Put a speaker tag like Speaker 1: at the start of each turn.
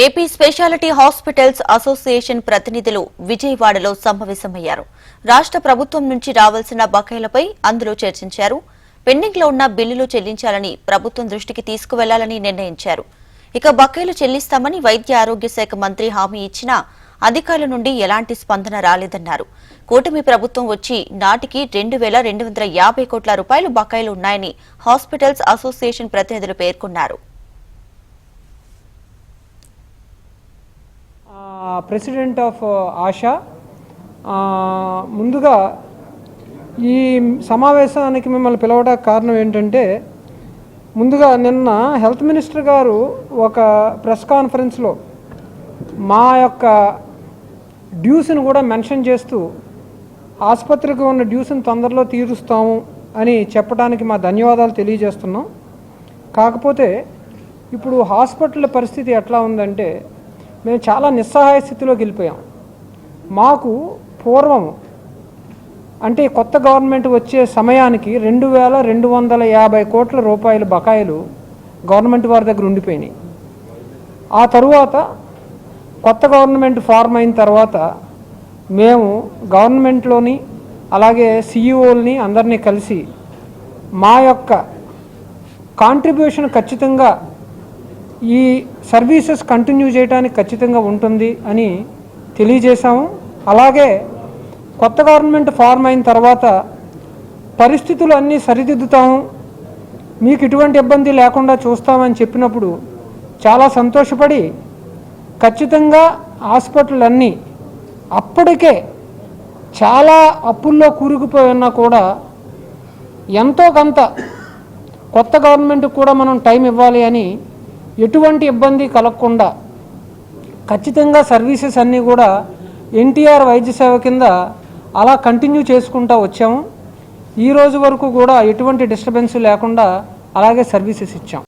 Speaker 1: AP speciality hospitals association ప్రతినిధులు విజయవాడలో సమావేశమయ్యారు. రాష్ట్ర ప్రభుత్వం నుంచి రావాల్సిన బకాయిలపై అందులో చర్చించారు. పెండింగ్ లో ఉన్న బిల్లులు చెల్లించాలని ప్రభుత్వం దృష్టికి తీసుకువెళ్లాలని నిర్ణయించారు. ఇక బకాయిలు చెల్లిస్తామని వైద్య ఆరోగ్య శాఖ మంత్రి హామీ ఇచ్చినా అధికారుల నుండి ఎలాంటి స్పందన రాలేదన్నారు. కూటమి ప్రభుత్వం వచ్చి నాటికి 2,250 కోట్ల రూపాయలు బకాయిలు ఉన్నాయని హాస్పిటల్స్ అసోసియేషన్ ప్రతినిధులు పేర్కొన్నారు.
Speaker 2: ప్రెసిడెంట్ ఆఫ్ ఆశా ముందుగా ఈ సమావేశానికి మిమ్మల్ని పిలవడానికి కారణం ఏంటంటే, ముందుగా నిన్న హెల్త్ మినిస్టర్ గారు ఒక ప్రెస్ కాన్ఫరెన్స్లో మా యొక్క డ్యూస్ని కూడా మెన్షన్ చేస్తూ ఆసుపత్రికి ఉన్న డ్యూస్ని తొందరలో తీరుస్తాము అని చెప్పడానికి మా ధన్యవాదాలు తెలియజేస్తున్నాం. కాకపోతే ఇప్పుడు హాస్పిటల్ పరిస్థితి ఎట్లా ఉందంటే, మేము చాలా నిస్సహాయ స్థితిలోకి వెళ్ళిపోయాం. మాకు పూర్వం అంటే కొత్త గవర్నమెంట్ వచ్చే సమయానికి 2,250 కోట్ల రూపాయల బకాయిలు గవర్నమెంట్ వారి దగ్గర ఉండిపోయినాయి. ఆ తరువాత కొత్త గవర్నమెంట్ ఫార్మ్ అయిన తర్వాత మేము గవర్నమెంట్లోని అలాగే సిఇఓల్ని అందరినీ కలిసి మా యొక్క కాంట్రిబ్యూషన్ ఖచ్చితంగా ఈ సర్వీసెస్ కంటిన్యూ చేయడానికి ఖచ్చితంగా ఉంటుంది అని తెలియజేశాము. అలాగే కొత్త గవర్నమెంట్ ఫార్మ్ అయిన తర్వాత పరిస్థితులు అన్నీ సరిదిద్దుతాము, మీకు ఇటువంటి ఇబ్బంది లేకుండా చూస్తామని చెప్పినప్పుడు చాలా సంతోషపడి ఖచ్చితంగా హాస్పిటల్ అన్నీ అప్పటికే చాలా అప్పుల్లో కూరుకుపోయి ఉన్నా కూడా ఎంతో కొంత కొత్త గవర్నమెంట్కి కూడా మనం టైం ఇవ్వాలి అని ఎటువంటి ఇబ్బంది కలగకుండా ఖచ్చితంగా సర్వీసెస్ అన్నీ కూడా ఎన్టీఆర్ వైద్య సేవ కింద అలా కంటిన్యూ చేసుకుంటూ వచ్చాము. ఈ రోజు వరకు కూడా ఎటువంటి డిస్టర్బెన్స్ లేకుండా అలాగే సర్వీసెస్ ఇచ్చాం.